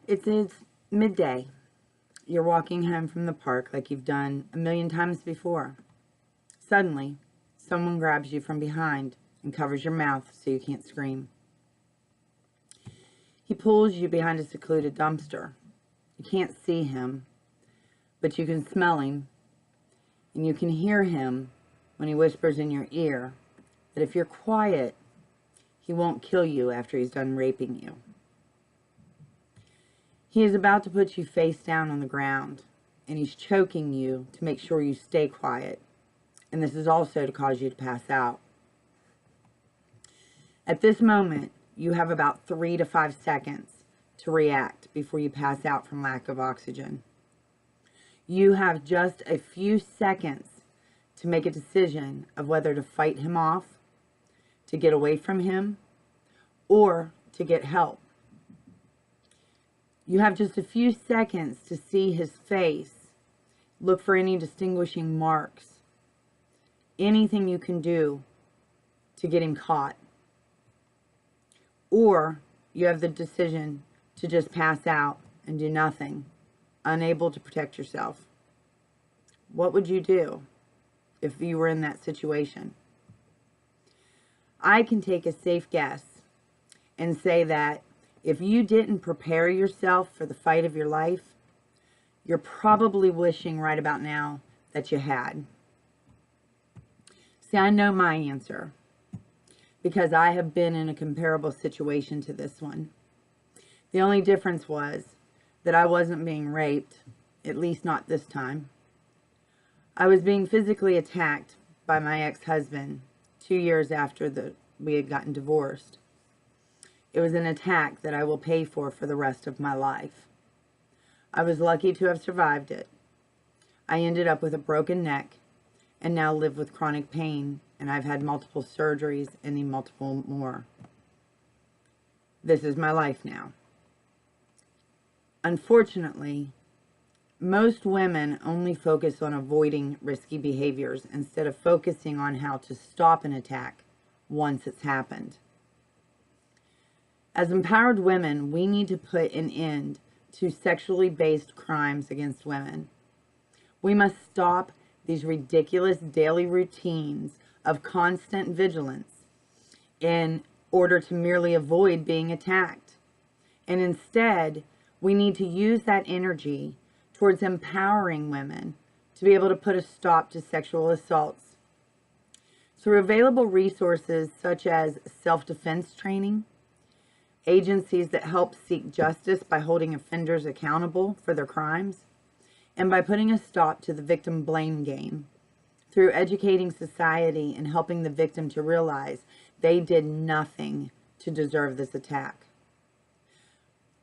It's midday. You're walking home from the park like you've done a million times before. Suddenly, someone grabs you from behind and covers your mouth so you can't scream. He pulls you behind a secluded dumpster. You can't see him, but you can smell him, and you can hear him when he whispers in your ear that if you're quiet, he won't kill you after he's done raping you. He is about to put you face down on the ground, and he's choking you to make sure you stay quiet. And this is also to cause you to pass out. At this moment, you have about 3 to 5 seconds to react before you pass out from lack of oxygen. You have just a few seconds to make a decision of whether to fight him off, to get away from him, or to get help. You have just a few seconds to see his face, look for any distinguishing marks, anything you can do to get him caught. Or you have the decision to just pass out and do nothing, unable to protect yourself. What would you do if you were in that situation? I can take a safe guess and say that if you didn't prepare yourself for the fight of your life, you're probably wishing right about now that you had. See, I know my answer because I have been in a comparable situation to this one. The only difference was that I wasn't being raped, at least not this time. I was being physically attacked by my ex-husband 2 years after we had gotten divorced. It was an attack that I will pay for the rest of my life. I was lucky to have survived it. I ended up with a broken neck and now live with chronic pain, and I've had multiple surgeries and need multiple more. This is my life now. Unfortunately, most women only focus on avoiding risky behaviors instead of focusing on how to stop an attack once it's happened. As empowered women, we need to put an end to sexually based crimes against women. We must stop these ridiculous daily routines of constant vigilance in order to merely avoid being attacked. And instead, we need to use that energy towards empowering women to be able to put a stop to sexual assaults. Through available resources such as self-defense training, agencies that help seek justice by holding offenders accountable for their crimes, and by putting a stop to the victim blame game, through educating society and helping the victim to realize they did nothing to deserve this attack.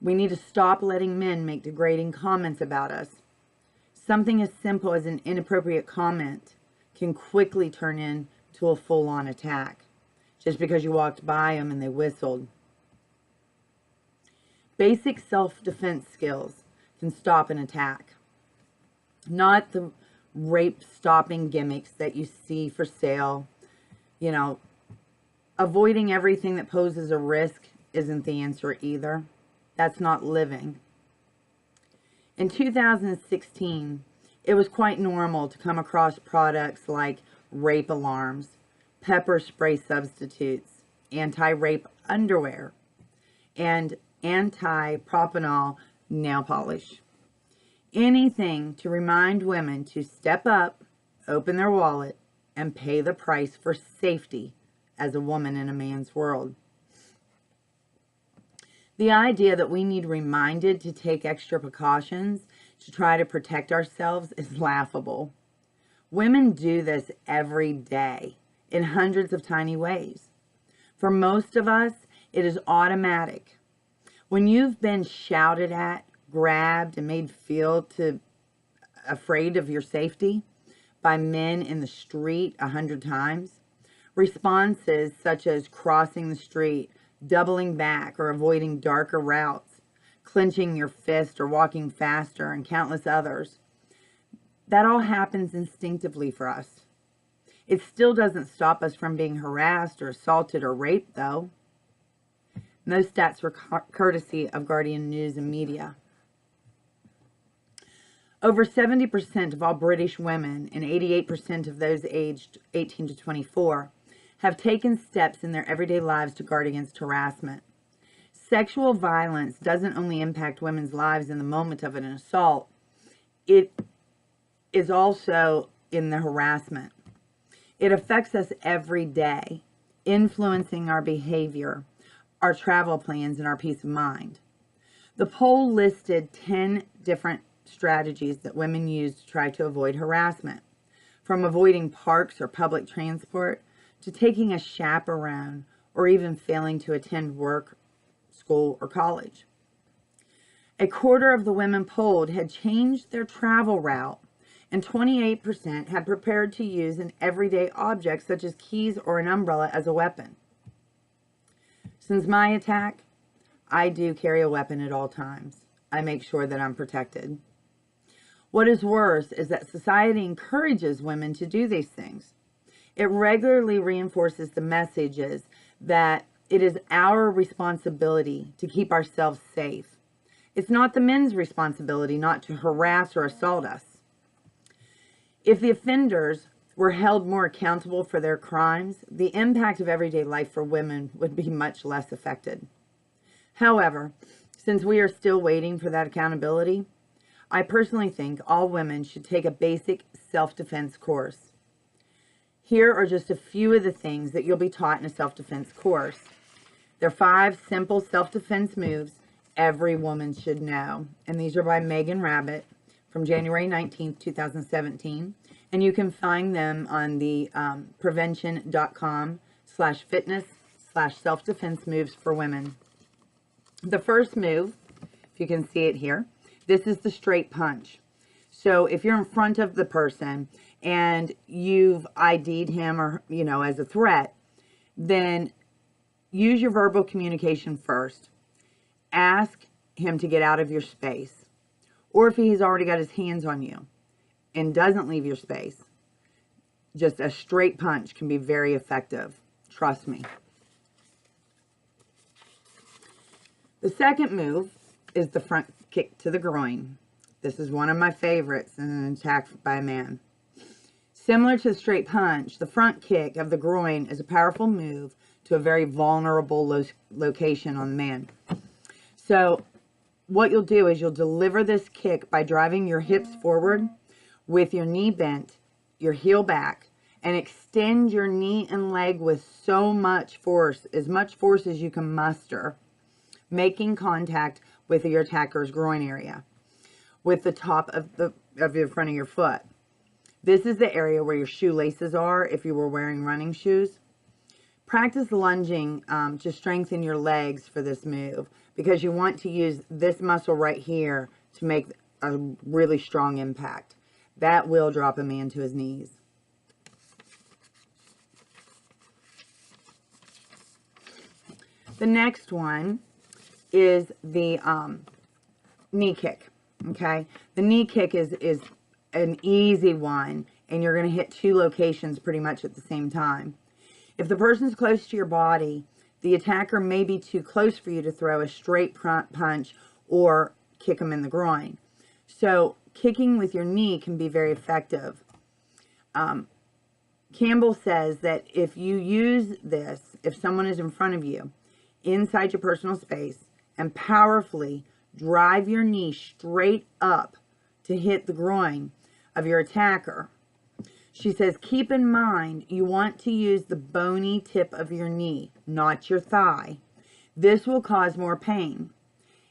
We need to stop letting men make degrading comments about us. Something as simple as an inappropriate comment can quickly turn into a full-on attack, just because you walked by them and they whistled. Basic self-defense skills can stop an attack. Not the rape-stopping gimmicks that you see for sale. You know, avoiding everything that poses a risk isn't the answer either. That's not living. In 2016, it was quite normal to come across products like rape alarms, pepper spray substitutes, anti-rape underwear, and anti-propanol nail polish. Anything to remind women to step up, open their wallet, and pay the price for safety as a woman in a man's world. The idea that we need reminded to take extra precautions to try to protect ourselves is laughable. Women do this every day in hundreds of tiny ways. For most of us, it is automatic. When you've been shouted at, grabbed, and made feel afraid of your safety by men in the street 100 times, responses such as crossing the street, doubling back, or avoiding darker routes, clenching your fist or walking faster, and countless others, that all happens instinctively for us. It still doesn't stop us from being harassed or assaulted or raped, though. And those stats were courtesy of Guardian News and Media. Over 70% of all British women and 88% of those aged 18 to 24 have taken steps in their everyday lives to guard against harassment. Sexual violence doesn't only impact women's lives in the moment of an assault, it is also in the harassment. It affects us every day, influencing our behavior, our travel plans, and our peace of mind. The poll listed 10 different strategies that women use to try to avoid harassment, from avoiding parks or public transport to taking a chaperone or even failing to attend work, school, or college. A quarter of the women polled had changed their travel route, and 28% had prepared to use an everyday object such as keys or an umbrella as a weapon. Since my attack, I do carry a weapon at all times. I make sure that I'm protected. What is worse is that society encourages women to do these things. It regularly reinforces the messages that it is our responsibility to keep ourselves safe. It's not the men's responsibility not to harass or assault us. If the offenders were held more accountable for their crimes, the impact of everyday life for women would be much less affected. However, since we are still waiting for that accountability, I personally think all women should take a basic self-defense course. Here are just a few of the things that you'll be taught in a self-defense course. There are 5 simple self-defense moves every woman should know. And these are by Megan Rabbit from January 19th, 2017. And you can find them on the prevention.com/fitness/self-defense moves for women. The first move, if you can see it here, this is the straight punch. So if you're in front of the person and you've ID'd him or, as a threat, then use your verbal communication first. Ask him to get out of your space. Or if he's already got his hands on you and doesn't leave your space, just a straight punch can be very effective. Trust me. The second move is the front kick to the groin. This is one of my favorites in an attack by a man. Similar to the straight punch, the front kick of the groin is a powerful move to a very vulnerable location on the man. So what you'll do is you'll deliver this kick by driving your hips forward with your knee bent, your heel back, and extend your knee and leg with so much force as you can muster, making contact with your attacker's groin area with the top of the front of your foot. This is the area where your shoelaces are if you were wearing running shoes. Practice lunging to strengthen your legs for this move because you want to use this muscle right here to make a really strong impact. That will drop a man to his knees. The next one is the knee kick, okay? The knee kick is an easy one, and you're going to hit 2 locations pretty much at the same time. If the person's close to your body, the attacker may be too close for you to throw a straight punch or kick them in the groin. So kicking with your knee can be very effective. Campbell says that if you use this, if someone is in front of you, inside your personal space, and powerfully drive your knee straight up to hit the groin of your attacker. She says, keep in mind, you want to use the bony tip of your knee, not your thigh. This will cause more pain.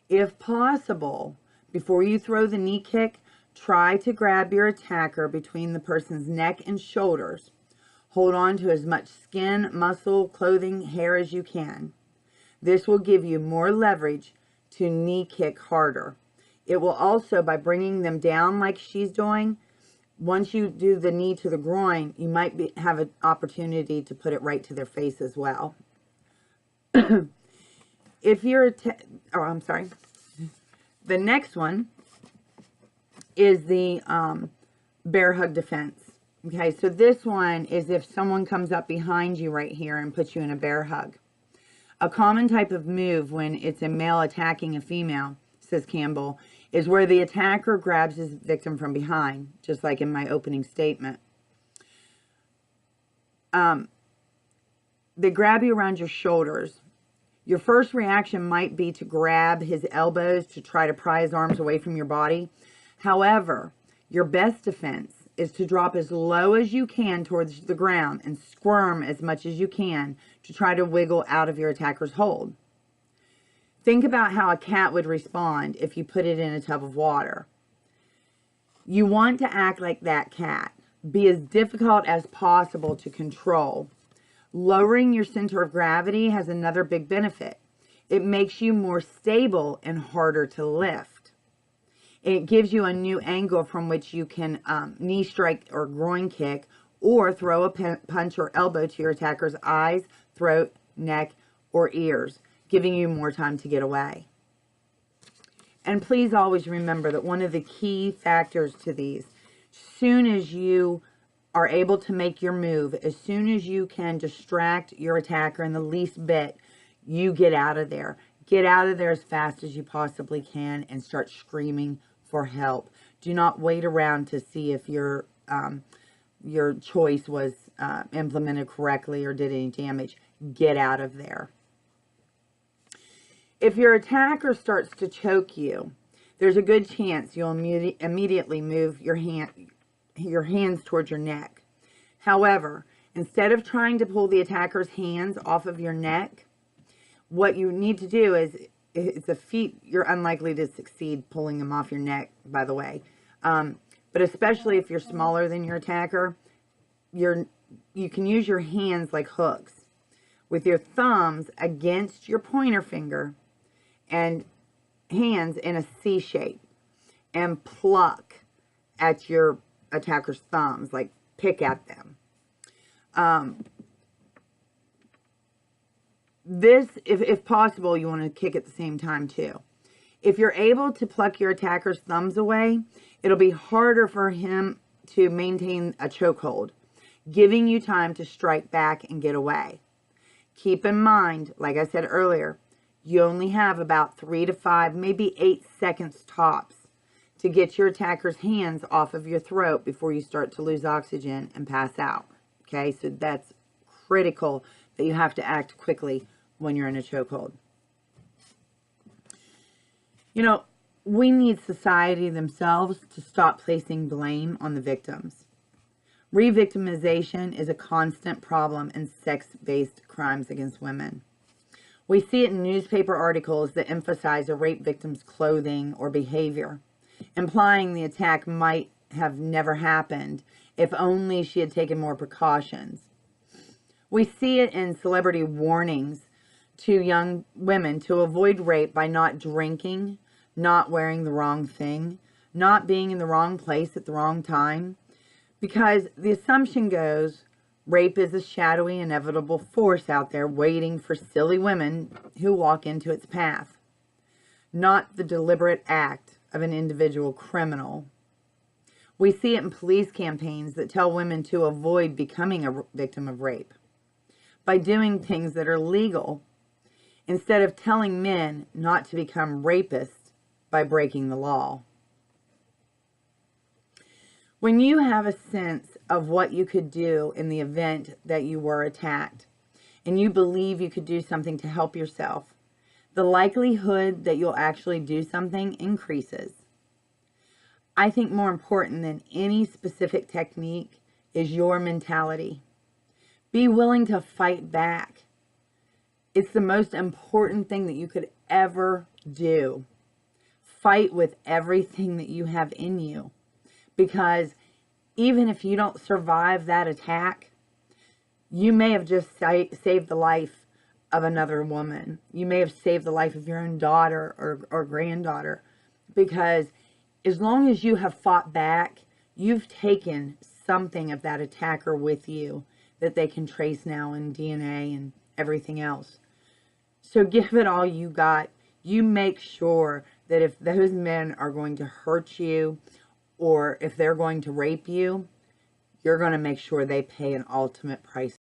If possible, before you throw the knee kick, try to grab your attacker between the person's neck and shoulders. Hold on to as much skin, muscle, clothing, hair as you can. This will give you more leverage to knee kick harder. It will also, by bringing them down like she's doing, once you do the knee to the groin, you might have an opportunity to put it right to their face as well. If you're, the next one is the bear hug defense. Okay, so this one is if someone comes up behind you right here and puts you in a bear hug. A common type of move when it's a male attacking a female, says Campbell, is where the attacker grabs his victim from behind, just like in my opening statement. They grab you around your shoulders. Your first reaction might be to grab his elbows to try to pry his arms away from your body. However, your best defense is to drop as low as you can towards the ground and squirm as much as you can to try to wiggle out of your attacker's hold. Think about how a cat would respond if you put it in a tub of water. You want to act like that cat. Be as difficult as possible to control. Lowering your center of gravity has another big benefit. It makes you more stable and harder to lift. It gives you a new angle from which you can knee strike or groin kick, or throw a punch or elbow to your attacker's eyes, throat, neck, or ears, giving you more time to get away. And please always remember that one of the key factors to these, soon as you are able to make your move, as soon as you can distract your attacker in the least bit, you get out of there. Get out of there as fast as you possibly can and start screaming for help. Do not wait around to see if your choice was implemented correctly or did any damage. Get out of there. If your attacker starts to choke you, there's a good chance you'll immediately move your hands towards your neck. However, instead of trying to pull the attacker's hands off of your neck, what you need to do is, it's a feat you're unlikely to succeed pulling them off your neck, by the way. But especially if you're smaller than your attacker, you can use your hands like hooks with your thumbs against your pointer finger and hands in a C shape, and pluck at your attacker's thumbs, like pick at them. This, if possible, you want to kick at the same time too. If you're able to pluck your attacker's thumbs away, it'll be harder for him to maintain a chokehold, giving you time to strike back and get away. Keep in mind, like I said earlier, you only have about 3 to 5, maybe 8 seconds tops to get your attacker's hands off of your throat before you start to lose oxygen and pass out. Okay, so that's critical that you have to act quickly when you're in a chokehold. You know, we need society themselves to stop placing blame on the victims. Re-victimization is a constant problem in sex-based crimes against women. We see it in newspaper articles that emphasize a rape victim's clothing or behavior, implying the attack might have never happened if only she had taken more precautions. We see it in celebrity warnings to young women to avoid rape by not drinking, not wearing the wrong thing, not being in the wrong place at the wrong time, because the assumption goes rape is a shadowy, inevitable force out there waiting for silly women who walk into its path, not the deliberate act of an individual criminal. We see it in police campaigns that tell women to avoid becoming a victim of rape by doing things that are legal, instead of telling men not to become rapists by breaking the law. When you have a sense of what you could do in the event that you were attacked, and you believe you could do something to help yourself, the likelihood that you'll actually do something increases. I think more important than any specific technique is your mentality. Be willing to fight back. It's the most important thing that you could ever do. Fight with everything that you have in you. Because even if you don't survive that attack, you may have just saved the life of another woman. You may have saved the life of your own daughter or granddaughter. Because as long as you have fought back, you've taken something of that attacker with you that they can trace now in DNA and everything else. So give it all you got. You make sure that if those men are going to hurt you or if they're going to rape you, you're going to make sure they pay an ultimate price